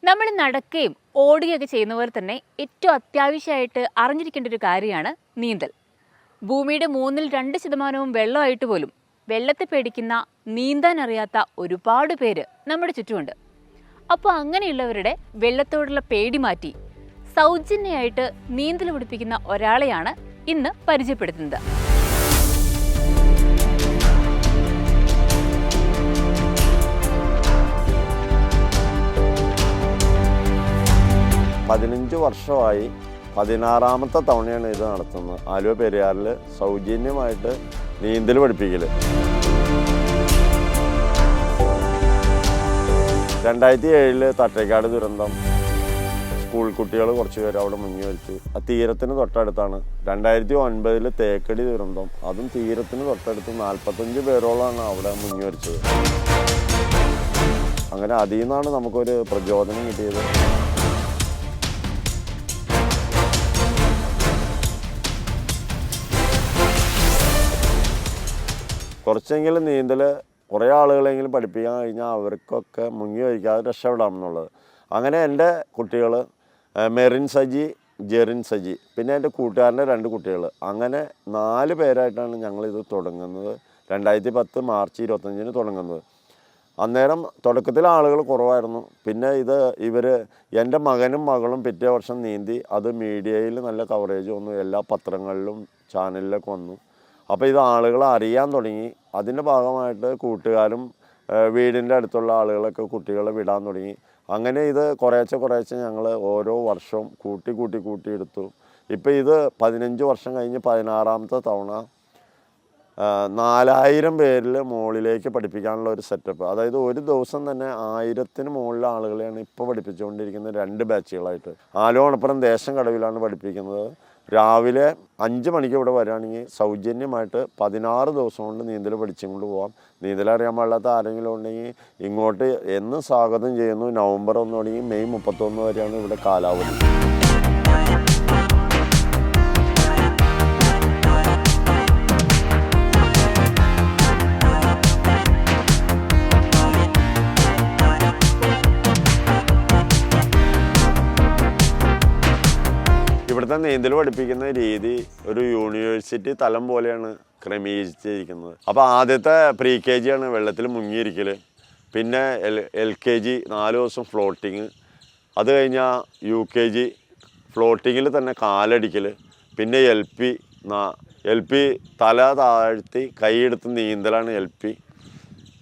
നമ്മൾ നടക്കുകയും ഓടുകയൊക്കെ ചെയ്യുന്ന പോലെ തന്നെ ഏറ്റവും അത്യാവശ്യമായിട്ട് അറിഞ്ഞിരിക്കേണ്ട ഒരു കാര്യമാണ് നീന്തൽ. ഭൂമിയുടെ 2% വെള്ളമായിട്ട് പോലും വെള്ളത്തെ പേടിക്കുന്ന നീന്താൻ അറിയാത്ത ഒരുപാട് പേര് നമ്മുടെ ചുറ്റുമുണ്ട്. അപ്പോൾ അങ്ങനെയുള്ളവരുടെ വെള്ളത്തോടുള്ള പേടി മാറ്റി സൗജന്യമായിട്ട് നീന്തൽ പഠിപ്പിക്കുന്ന ഒരാളെയാണ് ഇന്ന് പരിചയപ്പെടുത്തുന്നത്. പതിനഞ്ച് വർഷമായി 16ാമത്തെ തവണയാണ് ഇത് നടത്തുന്നത്. ആലുവ പെരിയാറിൽ സൗജന്യമായിട്ട് നീന്തൽ പഠിപ്പിക്കൽ. 2007 തട്ടേക്കാട് ദുരന്തം, സ്കൂൾ കുട്ടികൾ കുറച്ച് പേര് അവിടെ മുങ്ങി മരിച്ചു. ആ തീരത്തിന് തൊട്ടടുത്താണ്. 2009 തേക്കടി ദുരന്തം, അതും തീരത്തിന് തൊട്ടടുത്ത് 45 പേരോളാണ് അവിടെ മുങ്ങി മരിച്ചത്. അങ്ങനെ അതിൽ നിന്നാണ് നമുക്കൊരു പ്രചോദനം കിട്ടിയത്. കുറച്ചെങ്കിലും നീന്തൽ കുറേ ആളുകളെങ്കിലും പഠിപ്പിക്കാൻ കഴിഞ്ഞാൽ അവർക്കൊക്കെ മുങ്ങി വയ്ക്കാതെ രക്ഷപ്പെടാം എന്നുള്ളത്. അങ്ങനെ എൻ്റെ കുട്ടികൾ മെറിൻ സജി, ജെറിൻ സജി, പിന്നെ എൻ്റെ കൂട്ടുകാരൻ്റെ 2 കുട്ടികൾ, അങ്ങനെ 4 പേരായിട്ടാണ് ഞങ്ങളിത് തുടങ്ങുന്നത്. 2010 മാർച്ച് 25 തുടങ്ങുന്നത്. അന്നേരം തുടക്കത്തിൽ ആളുകൾ കുറവായിരുന്നു. പിന്നെ എൻ്റെ മകനും മകളും പിറ്റേ വർഷം നീന്തി അത് മീഡിയയിൽ നല്ല കവറേജ് വന്നു, എല്ലാ പത്രങ്ങളിലും ചാനലിലൊക്കെ വന്നു. അപ്പോൾ ഇത് ആളുകൾ അറിയാൻ തുടങ്ങി. അതിൻ്റെ ഭാഗമായിട്ട് കൂട്ടുകാരും വീടിൻ്റെ അടുത്തുള്ള ആളുകളൊക്കെ കുട്ടികളെ വിടാൻ തുടങ്ങി. അങ്ങനെ ഇത് കുറേശ്ശെ ഞങ്ങൾ ഓരോ വർഷവും കൂട്ടിയെടുത്തു. ഇപ്പോൾ ഇത് 15 വർഷം കഴിഞ്ഞ് 16ാമത്തെ തവണ 4000 പേരിൽ മുകളിലേക്ക് പഠിപ്പിക്കാനുള്ള ഒരു സെറ്റപ്പ്. അതായത് ഒരു ദിവസം തന്നെ 1000ന് മുകളിൽ ആളുകളെയാണ് ഇപ്പോൾ പഠിപ്പിച്ചുകൊണ്ടിരിക്കുന്നത്, 2 ബാച്ചുകളായിട്ട്. ആലുവപ്പുറം ദേശം കടവിലാണ് പഠിപ്പിക്കുന്നത്. രാവിലെ 5 മണിക്ക് ഇവിടെ വരികയാണെങ്കിൽ സൗജന്യമായിട്ട് 16 ദിവസം കൊണ്ട് നീന്തൽ പഠിച്ചും കൊണ്ട് പോകാം. നീന്തൽ അറിയാൻ പാടില്ലാത്ത ആരെങ്കിലും ഉണ്ടെങ്കിൽ ഇങ്ങോട്ട് എന്ന് സ്വാഗതം ചെയ്യുന്നു. നവംബർ 1 തുടങ്ങി മെയ് 31 വരെയാണ് ഇവിടെ കാലാവധി. ഇവിടുത്തെ നീന്തൽ പഠിപ്പിക്കുന്ന രീതി ഒരു യൂണിവേഴ്സിറ്റി തലം പോലെയാണ് ക്രമീകരിച്ചിരിക്കുന്നത്. അപ്പോൾ ആദ്യത്തെ പ്രീ KG ആണ് വെള്ളത്തിൽ മുങ്ങിയിരിക്കൽ. പിന്നെ LKG 4 ദിവസം ഫ്ലോട്ടിങ്. അത് കഴിഞ്ഞാൽ UKG ഫ്ലോട്ടിങ്ങിൽ തന്നെ കാലടിക്കൽ. പിന്നെ LP തല താഴ്ത്തി കൈയെടുത്ത് നീന്തലാണ് LP.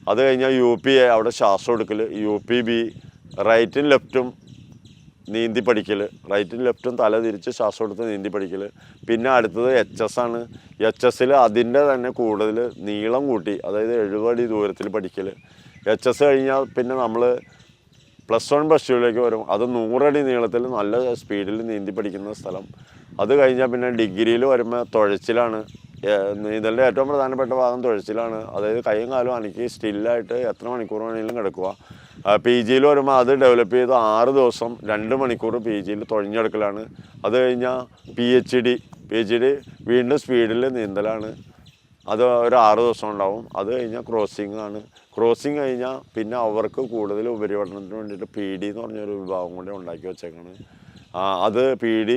അത് കഴിഞ്ഞാൽ UP അവിടെ ശ്വാസം എടുക്കൽ. UPB റൈറ്റും ലെഫ്റ്റും നീന്തി പഠിക്കൽ, റൈറ്റും ലെഫ്റ്റും തല തിരിച്ച് ശ്വാസം എടുത്ത് നീന്തി പഠിക്കൽ. പിന്നെ അടുത്തത് HS ആണ്. HS അതിൻ്റെ തന്നെ കൂടുതൽ നീളം കൂട്ടി, അതായത് 70 അടി ദൂരത്തിൽ പഠിക്കൽ. HS കഴിഞ്ഞാൽ പിന്നെ നമ്മൾ +1 +2 വരും. അത് 100 അടി നീളത്തിൽ നല്ല സ്പീഡിൽ നീന്തി പഠിക്കുന്ന സ്ഥലം. അത് കഴിഞ്ഞാൽ പിന്നെ ഡിഗ്രിയിൽ വരുമ്പോൾ തുഴച്ചിലാണ്. നീന്തലിൻ്റെ ഏറ്റവും പ്രധാനപ്പെട്ട ഭാഗം തുഴച്ചിലാണ്. അതായത് കൈയും കാലും അനക്കി സ്റ്റില്ലായിട്ട് എത്ര മണിക്കൂർ വേണമെങ്കിലും കിടക്കുക. PG വരുമ്പോൾ അത് ഡെവലപ്പ് ചെയ്ത് 6 ദിവസം 2 മണിക്കൂർ PG തുഴഞ്ഞെടുക്കലാണ്. അത് കഴിഞ്ഞാൽ PhD വീണ്ടും സ്പീഡിൽ നീന്തലാണ്. അത് ഒരു 6 ദിവസം ഉണ്ടാവും. അത് കഴിഞ്ഞാൽ ക്രോസിംഗ് ആണ്. ക്രോസിംഗ് കഴിഞ്ഞാൽ പിന്നെ അവർക്ക് കൂടുതൽ ഉപരിപഠനത്തിന് വേണ്ടിയിട്ട് PD എന്ന് പറഞ്ഞൊരു വിഭാഗം കൂടി ഉണ്ടാക്കി വെച്ചേക്കാണ്. അത് PD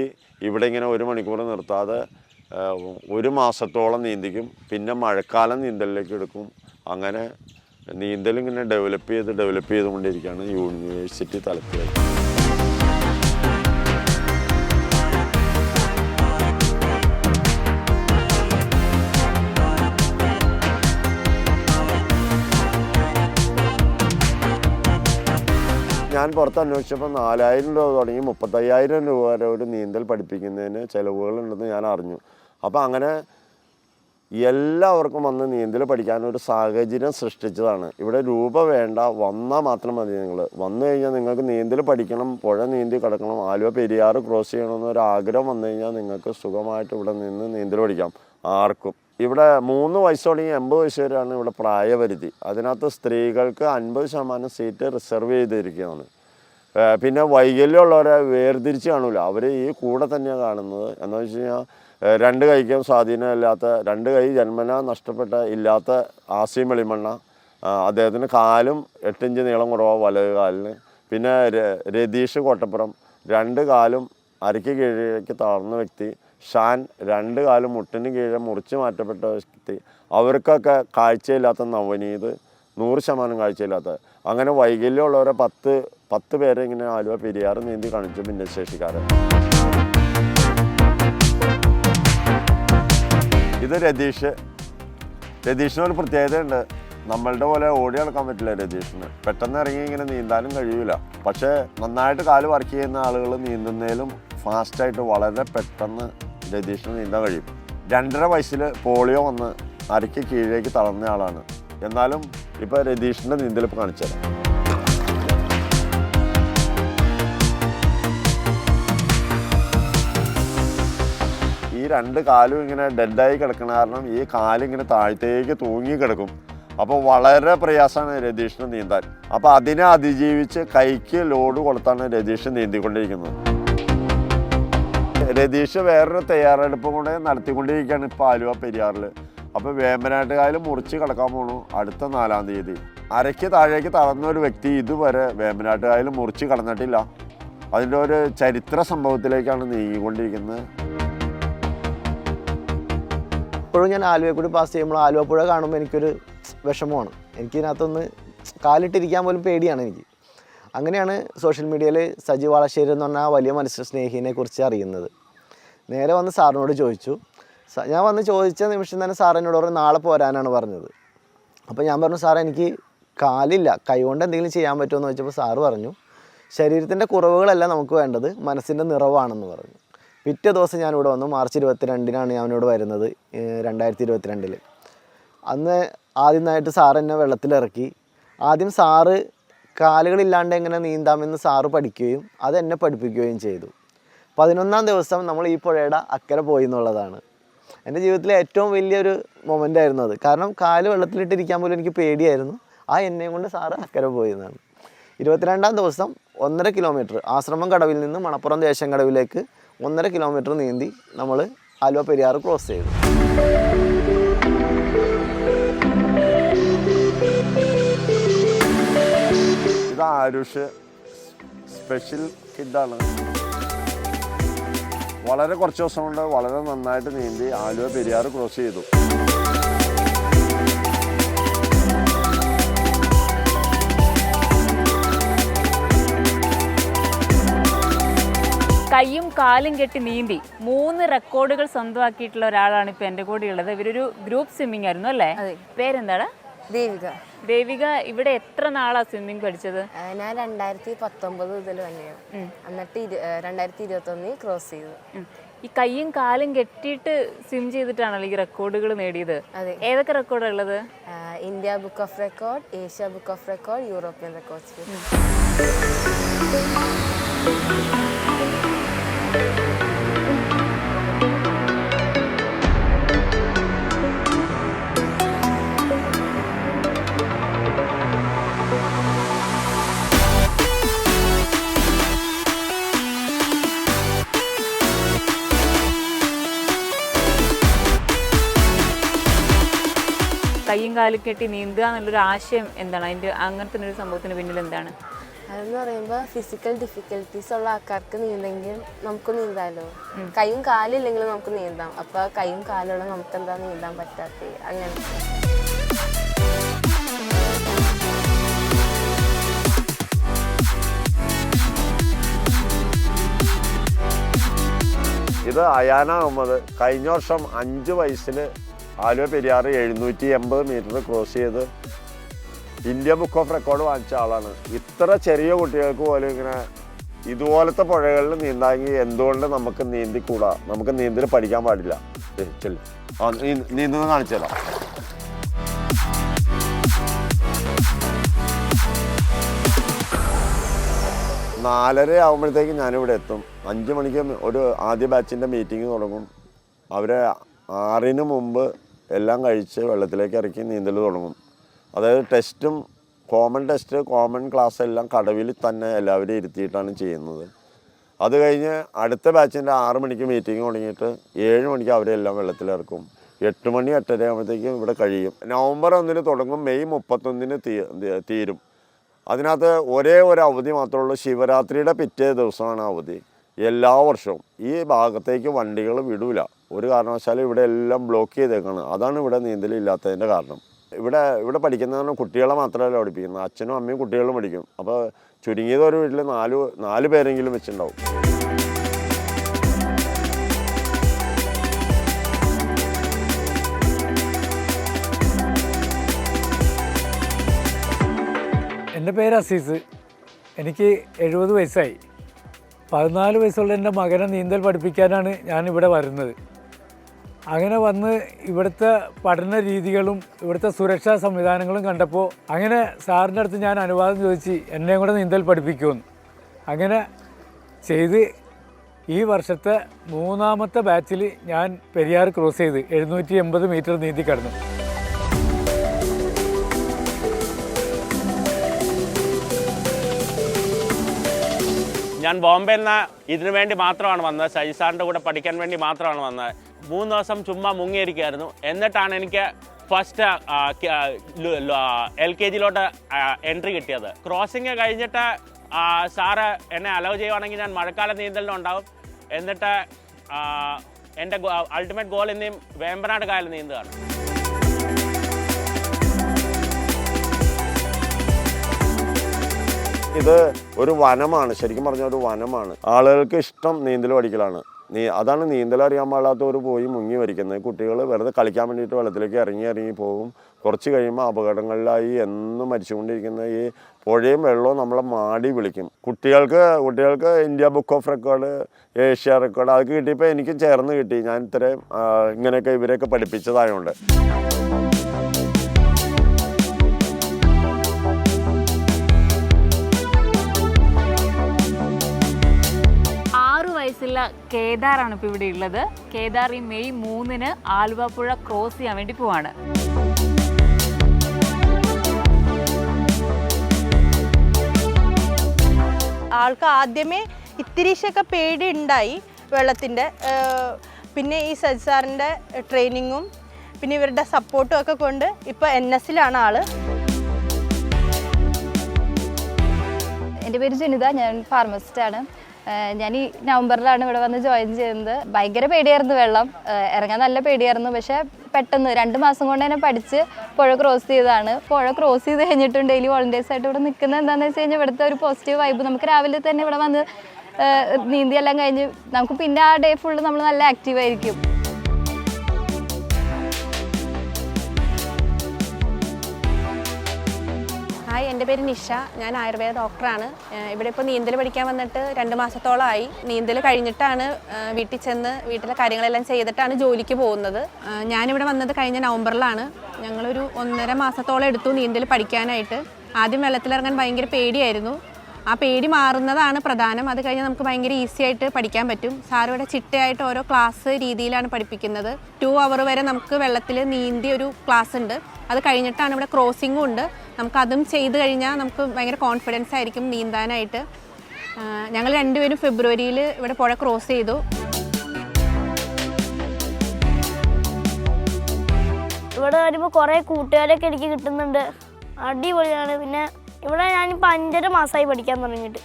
ഇവിടെ ഇങ്ങനെ 1 മണിക്കൂർ നിർത്താതെ 1 മാസത്തോളം നീന്തിക്കും. പിന്നെ മഴക്കാലം നീന്തലിലേക്ക് എടുക്കും. അങ്ങനെ നീന്തലിങ്ങനെ ഡെവലപ്പ് ചെയ്തുകൊണ്ടിരിക്കുകയാണ് യൂണിവേഴ്സിറ്റി തലത്തിൽ. ഞാൻ പുറത്ത് അന്വേഷിച്ചപ്പോൾ 4000 രൂപ തുടങ്ങി 35,000 രൂപ വരെ ഒരു നീന്തൽ പഠിപ്പിക്കുന്നതിന് ചിലവുകളുണ്ടെന്ന് ഞാൻ അറിഞ്ഞു. അപ്പോൾ അങ്ങനെ എല്ലാവർക്കും വന്ന് നീന്തൽ പഠിക്കാനൊരു സാഹചര്യം സൃഷ്ടിച്ചതാണ്. ഇവിടെ രൂപ വേണ്ട, വന്നാൽ മാത്രം മതി. നിങ്ങൾ വന്നു കഴിഞ്ഞാൽ നിങ്ങൾക്ക് നീന്തൽ പഠിക്കണം, പുഴ നീന്തി കിടക്കണം, ആലുവ പെരിയാറ് ക്രോസ് ചെയ്യണമെന്നൊരു ആഗ്രഹം വന്നു കഴിഞ്ഞാൽ നിങ്ങൾക്ക് സുഖമായിട്ട് ഇവിടെ നിന്ന് നീന്തൽ പഠിക്കാം ആർക്കും. ഇവിടെ 3 വയസ്സ് തുടങ്ങി 80 വയസ്സ് വരെയാണ് ഇവിടെ പ്രായപരിധി. അതിനകത്ത് സ്ത്രീകൾക്ക് 50% സീറ്റ് റിസർവ് ചെയ്തിരിക്കുകയാണ്. പിന്നെ വൈകല്യമുള്ളവരെ വേർതിരിച്ച് കാണില്ല, അവർ ഈ കൂടെ തന്നെയാണ് കാണുന്നത്. എന്താണെന്ന് വെച്ച് കഴിഞ്ഞാൽ 2 കൈക്കും സ്വാധീനമില്ലാത്ത, 2 കൈ ജന്മന നഷ്ടപ്പെട്ട ഇല്ലാത്ത ആസിം വെളിമണ്ണ, അദ്ദേഹത്തിന് കാലും 8 ഇഞ്ച് നീളം കുറവാണ് വലത് കാലിന്. പിന്നെ രതീഷ് കോട്ടപ്പുറം 2 കാലും അരയ്ക്ക് കീഴേക്ക് തളർന്ന വ്യക്തി. ഷാൻ 2 കാലും മുട്ടിന് കീഴെ മുറിച്ച് മാറ്റപ്പെട്ട വ്യക്തി. അവർക്കൊക്കെ കാഴ്ചയില്ലാത്ത നവനീത് 100% കാഴ്ചയില്ലാത്ത. അങ്ങനെ വൈകല്യമുള്ളവരെ 10 പേരെ ഇങ്ങനെ ആലുവ പെരിയാർ നീന്തി കാണിച്ചു ഭിന്നശേഷിക്കാരൻ. ഇത് രതീഷിനൊരു പ്രത്യേകതയുണ്ട്. നമ്മളുടെ പോലെ ഓടി നടക്കാൻ പറ്റില്ല രതീഷിന്. പെട്ടെന്ന് ഇറങ്ങി ഇങ്ങനെ നീന്താനും കഴിയൂല. പക്ഷേ നന്നായിട്ട് കാല് വർക്ക് ചെയ്യുന്ന ആളുകൾ നീന്തുന്നതിലും ഫാസ്റ്റായിട്ട് വളരെ പെട്ടെന്ന് രതീഷിന് നീന്താൻ കഴിയും. 2.5 വയസ്സിൽ പോളിയോ വന്ന് അരയ്ക്ക് കീഴേക്ക് തളർന്ന ആളാണ്. എന്നാലും ഇപ്പോൾ രതീഷിൻ്റെ നീന്തലിപ്പ് കാണിച്ചത്. ഈ 2 കാലും ഇങ്ങനെ ഡെഡായി കിടക്കണ കാരണം ഈ കാലിങ്ങനെ താഴത്തേക്ക് തൂങ്ങി കിടക്കും. അപ്പോൾ വളരെ പ്രയാസമാണ് രതീഷിന് നീന്താൻ. അപ്പോൾ അതിനെ അതിജീവിച്ച് കൈക്ക് ലോഡ് കൊടുത്താണ് രതീഷ് നീന്തിക്കൊണ്ടിരിക്കുന്നത്. രതീഷ് വേറൊരു തയ്യാറെടുപ്പ് കൊണ്ട് നടത്തിക്കൊണ്ടിരിക്കുകയാണ് ഇപ്പോൾ ആലുവ പെരിയാറിൽ. അപ്പോൾ വേമ്പനാട്ടുകായൽ മുറിച്ച് കിടക്കാൻ പോണു അടുത്ത 4-ാം തീയതി. അരയ്ക്ക് താഴേക്ക് തളർന്ന ഒരു വ്യക്തി ഇതുവരെ വേമ്പനാട്ടുകായൽ മുറിച്ച് കടന്നിട്ടില്ല. അതിൻ്റെ ഒരു ചരിത്ര സംഭവത്തിലേക്കാണ് നീങ്ങിക്കൊണ്ടിരിക്കുന്നത്. ഇപ്പോഴും ഞാൻ ആലുവയെ കൂടി പാസ് ചെയ്യുമ്പോൾ ആലുവ പുഴ കാണുമ്പോൾ എനിക്കൊരു വിഷമമാണ്. എനിക്കിതിനകത്തൊന്ന് കാലിട്ടിരിക്കാൻ പോലും പേടിയാണ് എനിക്ക്. അങ്ങനെയാണ് സോഷ്യൽ മീഡിയയിൽ സജി വാളശ്ശേരി എന്ന് പറഞ്ഞാൽ വലിയ മനുഷ്യ സ്നേഹിനെ കുറിച്ച് അറിയുന്നത്. നേരെ വന്ന് സാറിനോട് ചോദിച്ചു. ഞാൻ വന്ന് ചോദിച്ച നിമിഷം തന്നെ സാർ എന്നോട് പറഞ്ഞു നാളെ പോരാനാണ് പറഞ്ഞത്. അപ്പോൾ ഞാൻ പറഞ്ഞു സാർ എനിക്ക് കാലില്ല, കൈകൊണ്ട് എന്തെങ്കിലും ചെയ്യാൻ പറ്റുമോ എന്ന് ചോദിച്ചപ്പോൾ സാറ് പറഞ്ഞു ശരീരത്തിൻ്റെ കുറവുകളല്ല നമുക്ക് വേണ്ടത്, മനസ്സിൻ്റെ നിറവാണെന്ന് പറഞ്ഞു. പിറ്റേ ദിവസം ഞാനിവിടെ വന്നു. മാർച്ച് 22-നാണ് ഞാനിവിടെ വരുന്നത് 2022. അന്ന് ആദ്യമായിട്ട് സാറ് എന്നെ വെള്ളത്തിലിറക്കി. ആദ്യം സാറ് കാലുകളില്ലാണ്ട് എങ്ങനെ നീന്താമെന്ന് സാറ് പഠിക്കുകയും അതെന്നെ പഠിപ്പിക്കുകയും ചെയ്തു. 11-ാം ദിവസം നമ്മൾ ഈ പുഴയുടെ അക്കരെ പോയി എന്നുള്ളതാണ് എൻ്റെ ജീവിതത്തിലെ ഏറ്റവും വലിയൊരു മൊമെൻ്റ് ആയിരുന്നു അത്. കാരണം കാല് വെള്ളത്തിലിട്ടിരിക്കാൻ പോലും എനിക്ക് പേടിയായിരുന്നു. ആ എന്നെയും കൊണ്ട് സാറ് അക്കരെ പോയി എന്നാണ്. 22-ാം ദിവസം 1.5 കിലോമീറ്റർ ആശ്രമം കടവിൽ നിന്ന് മണപ്പുറം ദേശം കടവിലേക്ക് 1.5 കിലോമീറ്റർ നീന്തി നമ്മൾ ആലുവ പെരിയാർ ക്രോസ് ചെയ്തു. ഇത് ആരുഷ് സ്പെഷ്യൽ കിഡാണ്. വളരെ കുറച്ച് ദിവസം കൊണ്ട് വളരെ നന്നായിട്ട് നീന്തി ആലുവ പെരിയാർ ക്രോസ് ചെയ്തു. കൈയും കാലും കെട്ടി നീന്തി 3 റെക്കോർഡുകൾ സ്വന്തമാക്കിയിട്ടുള്ള ഒരാളാണ് ഇപ്പൊ എൻ്റെ കൂടെ ഉള്ളത്. ഇവരൊരു ഗ്രൂപ്പ് സ്വിമ്മിംഗ് ആയിരുന്നു അല്ലേ? പേരെന്താണ്? ദേവിക. ഇവിടെ എത്ര നാളാ സ്വിമ്മിംഗ് പഠിച്ചത്? ഞാൻ 2019 മുതൽ തന്നെയാണ്. എന്നിട്ട് 2021 ക്രോസ് ചെയ്തു. ഈ കൈയും കാലും കെട്ടിയിട്ട് സ്വിം ചെയ്തിട്ടാണല്ലോ ഈ റെക്കോർഡുകൾ നേടിയത്. ഏതൊക്കെ റെക്കോർഡാണ് ഉള്ളത്? India book of record, Asia book of record, European records. കൈയും കാലും കെട്ടി നീന്തുക എന്നുള്ളൊരു ആശയം എന്താണ്? അതിൻ്റെ അങ്ങനത്തെ ഒരു സംഭവത്തിന് പിന്നിൽ എന്താണ്? അതെന്ന് പറയുമ്പോൾ ഫിസിക്കൽ ഡിഫിക്കൽട്ടീസ് ഉള്ള ആൾക്കാർക്ക് നീന്തെങ്കിൽ നമുക്ക് നീന്താമല്ലോ. കൈയും കാലില്ലെങ്കിലും നമുക്ക് നീന്താം. അപ്പോൾ കൈയും കാലുള്ള നമുക്ക് എന്താ നീന്താൻ പറ്റാത്തത്? അങ്ങനെ ഇത് അയാന അഹമ്മദ്. കഴിഞ്ഞ വർഷം 5 വയസ്സിൽ ആലുവ പെരിയാർ 780 മീറ്റർ ക്രോസ് ചെയ്ത് ഇന്ത്യ ബുക്ക് ഓഫ് റെക്കോർഡ് വാങ്ങിച്ച ആളാണ്. ഇത്ര ചെറിയ കുട്ടികൾക്ക് പോലും ഇങ്ങനെ ഇതുപോലത്തെ പുഴകളിൽ നീന്താമെങ്കിൽ എന്തുകൊണ്ട് നമുക്ക് നീന്തിക്കൂടാ? നമുക്ക് നീന്തൽ പഠിക്കാൻ പാടില്ല. നീന്തുന്നത് കാണിച്ചു തരാം. നാലര ആകുമ്പോഴത്തേക്ക് ഞാനിവിടെ എത്തും. 5 മണിക്ക് ഒരു ആദ്യ ബാച്ചിൻ്റെ മീറ്റിംഗ് തുടങ്ങും. അവരെ 6-ന് മുമ്പ് എല്ലാം കഴിച്ച് വെള്ളത്തിലേക്ക് ഇറക്കി നീന്തൽ തുടങ്ങും. അതായത് ടെസ്റ്റും കോമൺ ടെസ്റ്റ്, കോമൺ ക്ലാസ് എല്ലാം കടവിൽ തന്നെ എല്ലാവരും ഇരുത്തിയിട്ടാണ് ചെയ്യുന്നത്. അത് കഴിഞ്ഞ് അടുത്ത ബാച്ചിൻ്റെ 6 മണിക്ക് മീറ്റിംഗ് തുടങ്ങിയിട്ട് 7 മണിക്ക് അവരെല്ലാം വെള്ളത്തിലിറക്കും. 8 മണി 8:30 ആകുമ്പോഴത്തേക്കും ഇവിടെ കഴിയും. നവംബർ 1-ന് തുടങ്ങും, മെയ് 31-ന് തീരും. അതിനകത്ത് ഒരേ ഒരു അവധി മാത്രമേ ഉള്ളൂ. ശിവരാത്രിയുടെ പിറ്റേ ദിവസമാണ് അവധി. എല്ലാ വർഷവും ഈ ഭാഗത്തേക്ക് വണ്ടികൾ വിടൂല. ഒരു കാരണവശാലും ഇവിടെ എല്ലാം ബ്ലോക്ക് ചെയ്തേക്കാണ്. അതാണ് ഇവിടെ നീന്തലില്ലാത്തതിൻ്റെ കാരണം. ഇവിടെ പഠിക്കുന്നതാണ് കുട്ടികളെ മാത്രമല്ല പഠിപ്പിക്കുന്നത്, അച്ഛനും അമ്മയും കുട്ടികളും പഠിക്കും. അപ്പോൾ ചുരുങ്ങിയത് ഒരു വീട്ടിൽ നാല് പേരെങ്കിലും വെച്ചിട്ടുണ്ടാവും. എൻ്റെ പേര് അസീസ്. എനിക്ക് 70 വയസ്സായി. 14 വയസ്സുള്ള എൻ്റെ മകനെ നീന്തൽ പഠിപ്പിക്കാനാണ് ഞാനിവിടെ വരുന്നത്. അങ്ങനെ വന്ന് ഇവിടുത്തെ പഠന രീതികളും ഇവിടുത്തെ സുരക്ഷാ സംവിധാനങ്ങളും കണ്ടപ്പോൾ അങ്ങനെ സാറിൻ്റെ അടുത്ത് ഞാൻ അനുവാദം ചോദിച്ച് എന്നെയും കൂടെ നീന്തൽ പഠിപ്പിക്കുമെന്ന്. അങ്ങനെ ചെയ്ത് ഈ വർഷത്തെ 3ാമത്തെ ബാച്ചിൽ ഞാൻ പെരിയാർ ക്രോസ് ചെയ്ത് 780 മീറ്റർ നീന്തി കടന്നു. ഞാൻ ബോംബെയിൽ നിന്ന് ഇതിനു വേണ്ടി മാത്രമാണ് വന്നത്, സജി സാറിൻ്റെ കൂടെ പഠിക്കാൻ വേണ്ടി മാത്രമാണ് വന്നത്. 3 ദിവസം ചുമ്മാ മുങ്ങിയിരിക്കുകയായിരുന്നു. എന്നിട്ടാണ് എനിക്ക് ഫസ്റ്റ് LKG-ലോട്ട് എൻട്രി കിട്ടിയത്. ക്രോസിങ് കഴിഞ്ഞിട്ട് സാറ് എന്നെ അലോ ചെയ്യുവാണെങ്കിൽ ഞാൻ മഴക്കാല നീന്തലിനുണ്ടാവും. എന്നിട്ട് എൻ്റെ അൾട്ടിമേറ്റ് ഗോൾ ഇനിയും വേമ്പനാട് കായൽ നീന്തുകയാണ്. ഇത് ഒരു വനമാണ്, ശരിക്കും പറഞ്ഞ ഒരു വനമാണ്. ആളുകൾക്ക് ഇഷ്ടം നീന്തൽ പഠിക്കലാണ്. അതാണ് നീന്തൽ അറിയാൻ പാടാത്തവർ പോയി മുങ്ങി മരിക്കുന്നത്. കുട്ടികൾ വെറുതെ കളിക്കാൻ വേണ്ടിയിട്ട് വെള്ളത്തിലേക്ക് ഇറങ്ങി പോകും. കുറച്ച് കഴിയുമ്പോൾ അപകടങ്ങളിലായി എന്നും മരിച്ചുകൊണ്ടിരിക്കുന്ന ഈ പുഴയും വെള്ളവും നമ്മളെ മാടി വിളിക്കും. കുട്ടികൾക്ക് India book of record, Asia record അതൊക്കെ കിട്ടിയപ്പോൾ എനിക്കും ചേർന്ന് കിട്ടി. ഞാൻ ഇത്രയും ഇങ്ങനെയൊക്കെ ഇവരെയൊക്കെ പഠിപ്പിച്ചതായതുകൊണ്ട്. കേദാറാണ് ഇപ്പോൾ ഇവിടെ ഉള്ളത്. കേദാർ ഈ മെയ് 3-ന് ആലുവ പുഴ ക്രോസ് ചെയ്യാൻ വേണ്ടി പോവാണ്. ആൾക്ക് ആദ്യമേ ഇത്തിരിശൊക്കെ പേടി ഉണ്ടായി വെള്ളത്തിൻ്റെ. പിന്നെ ഈ സജി സാറിൻ്റെ ട്രെയിനിങ്ങും പിന്നെ ഇവരുടെ സപ്പോർട്ടും ഒക്കെ കൊണ്ട് ഇപ്പോൾ NS-ലാണ് ആള്. എൻ്റെ പേര് ജനിത, ഞാൻ ഫാർമസിസ്റ്റാണ്. ഞാൻ ഈ നവംബറിലാണ് ഇവിടെ വന്ന് ജോയിൻ ചെയ്യുന്നത്. ഭയങ്കര പേടിയായിരുന്നു വെള്ളം, ഇറങ്ങാൻ നല്ല പേടിയായിരുന്നു. പക്ഷേ പെട്ടെന്ന് 2 മാസം കൊണ്ട് തന്നെ പഠിച്ച് പുഴ ക്രോസ് ചെയ്തതാണ്. പുഴ ക്രോസ് ചെയ്ത് കഴിഞ്ഞിട്ടും ഡെയിലി വോളണ്ടിയേഴ്സായിട്ട് ഇവിടെ നിൽക്കുന്നത് എന്താണെന്ന് വെച്ച് കഴിഞ്ഞാൽ ഇവിടുത്തെ ഒരു പോസിറ്റീവ് വൈബ്. നമുക്ക് രാവിലെ തന്നെ ഇവിടെ വന്ന് നീന്തിയെല്ലാം കഴിഞ്ഞ് നമുക്ക് പിന്നെ ആ ഡേ ഫുള്ള് നമ്മൾ നല്ല ആക്റ്റീവായിരിക്കും. ഹായ്, എൻ്റെ പേര് നിഷ. ഞാൻ ആയുർവേദ ഡോക്ടറാണ്. ഇവിടെ ഇപ്പോൾ നീന്തൽ പഠിക്കാൻ വന്നിട്ട് 2 മാസത്തോളമായി. നീന്തൽ കഴിഞ്ഞിട്ടാണ് വീട്ടിൽ ചെന്ന് വീട്ടിലെ കാര്യങ്ങളെല്ലാം ചെയ്തിട്ടാണ് ജോലിക്ക് പോകുന്നത്. ഞാനിവിടെ വന്നത് കഴിഞ്ഞ നവംബറിലാണ്. ഞങ്ങളൊരു 1.5 മാസത്തോളം എടുത്തു നീന്തൽ പഠിക്കാനായിട്ട്. ആദ്യം വെള്ളത്തിലിറങ്ങാൻ ഭയങ്കര പേടിയായിരുന്നു. ആ പേടി മാറുന്നതാണ് പ്രധാനം. അത് കഴിഞ്ഞാൽ നമുക്ക് ഭയങ്കര ഈസി ആയിട്ട് പഠിക്കാൻ പറ്റും. സാർ ഇവിടെ ചിട്ടയായിട്ട് ഓരോ ക്ലാസ് രീതിയിലാണ് പഠിപ്പിക്കുന്നത്. 2 അവർ വരെ നമുക്ക് വെള്ളത്തിൽ നീന്തി ഒരു ക്ലാസ് ഉണ്ട്. അത് കഴിഞ്ഞിട്ടാണ് ഇവിടെ ക്രോസിങ്ങും ഉണ്ട്. നമുക്കതും ചെയ്ത് കഴിഞ്ഞാൽ നമുക്ക് ഭയങ്കര കോൺഫിഡൻസ് ആയിരിക്കും നീന്താനായിട്ട്. ഞങ്ങൾ 2 പേരും ഫെബ്രുവരിയിൽ ഇവിടെ പുഴ ക്രോസ് ചെയ്തു. ഇവിടെ വരുമ്പോൾ കുറേ കൂട്ടുകാരൊക്കെ എനിക്ക് കിട്ടുന്നുണ്ട്. അടിപൊളിയാണ്. പിന്നെ ഇവിടെ ഞാനിപ്പോൾ 5.5 മാസമായി പഠിക്കാൻ തുടങ്ങിയിട്ട്.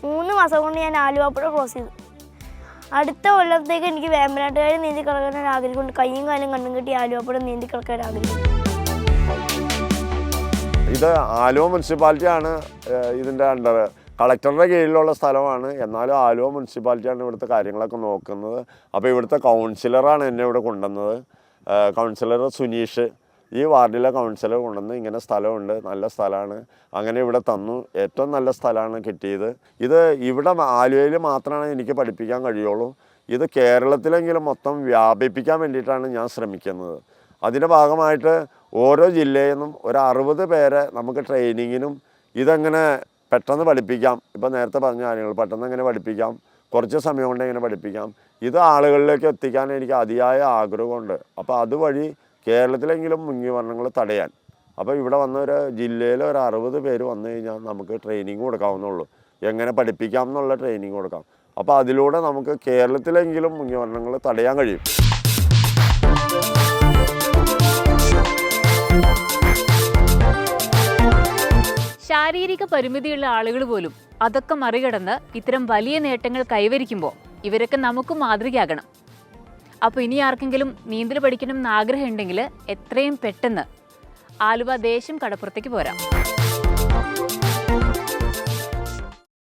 3 മാസം കൊണ്ട് ഞാൻ ആലുവ പുഴ ക്രോസ് ചെയ്തു. അടുത്ത കൊല്ലത്തേക്ക് എനിക്ക് വേമ്പനാട്ടുകാർ നീന്തി കിടക്കാൻ ആഗ്രഹമുണ്ട്. കയ്യും കാലും കണ്ടും കെട്ടി ആലുവ പുഴ നീന്തി കിടക്കാൻ ആഗ്രഹമുണ്ട്. ഇത് ആലുവ മുനിസിപ്പാലിറ്റിയാണ് ഇതിൻ്റെ അണ്ടർ. കളക്ടറുടെ കീഴിലുള്ള സ്ഥലമാണ്. എന്നാലും ആലുവ മുനിസിപ്പാലിറ്റിയാണ് ഇവിടുത്തെ കാര്യങ്ങളൊക്കെ നോക്കുന്നത്. അപ്പോൾ ഇവിടുത്തെ കൗൺസിലറാണ് എന്നെ ഇവിടെ കൊണ്ടുവന്നത്. കൗൺസിലർ സുനീഷ്, ഈ വാർഡിലെ കൗൺസിലർ കൊണ്ടുവന്ന് ഇങ്ങനെ സ്ഥലമുണ്ട്, നല്ല സ്ഥലമാണ്, അങ്ങനെ ഇവിടെ തന്നു. ഏറ്റവും നല്ല സ്ഥലമാണ് കിട്ടിയത്. ഇത് ഇവിടെ ആലുവയിൽ മാത്രമാണ് എനിക്ക് പഠിപ്പിക്കാൻ കഴിയുള്ളൂ. ഇത് കേരളത്തിലെങ്കിലും മൊത്തം വ്യാപിപ്പിക്കാൻ വേണ്ടിയിട്ടാണ് ഞാൻ ശ്രമിക്കുന്നത്. അതിൻ്റെ ഭാഗമായിട്ട് ഓരോ ജില്ലയിൽ നിന്നും ഒരു 60 പേരെ നമുക്ക് ട്രെയിനിങ്ങിനും ഇതെങ്ങനെ പെട്ടെന്ന് പഠിപ്പിക്കാം. ഇപ്പോൾ നേരത്തെ പറഞ്ഞ കാര്യങ്ങൾ പെട്ടെന്ന് എങ്ങനെ പഠിപ്പിക്കാം, കുറച്ച് സമയം കൊണ്ട് എങ്ങനെ പഠിപ്പിക്കാം, ഇത് ആളുകളിലേക്ക് എത്തിക്കാൻ എനിക്ക് അതിയായ ആഗ്രഹമുണ്ട്. അപ്പോൾ അതുവഴി കേരളത്തിലെങ്കിലും മുങ്ങിമരണങ്ങൾ തടയാൻ. അപ്പോൾ ഇവിടെ വന്ന ഒരു ജില്ലയിൽ ഒരു 60 പേര് വന്നു കഴിഞ്ഞാൽ നമുക്ക് ട്രെയിനിങ് കൊടുക്കാവുന്നുള്ളൂ. എങ്ങനെ പഠിപ്പിക്കാം എന്നുള്ള ട്രെയിനിങ് കൊടുക്കാം. അപ്പോൾ അതിലൂടെ നമുക്ക് കേരളത്തിലെങ്കിലും മുങ്ങിമരണങ്ങൾ തടയാൻ കഴിയും. ഷായ ശാരീരിക പരിമിതിയുള്ള ആളുകൾ പോലും അതൊക്കെ മറികടന്ന് ഇത്തരം വലിയ നേട്ടങ്ങൾ കൈവരിക്കുമ്പോൾ ഇവരൊക്കെ നമുക്ക് മാതൃകയാകണം. അപ്പോൾ ഇനി ആർക്കെങ്കിലും നീന്തൽ പഠിക്കണം എന്ന് ആഗ്രഹമുണ്ടെങ്കിൽ എത്രയും പെട്ടെന്ന് ആലുവ ദേശം കടപ്പുറത്തേക്ക് പോരാം.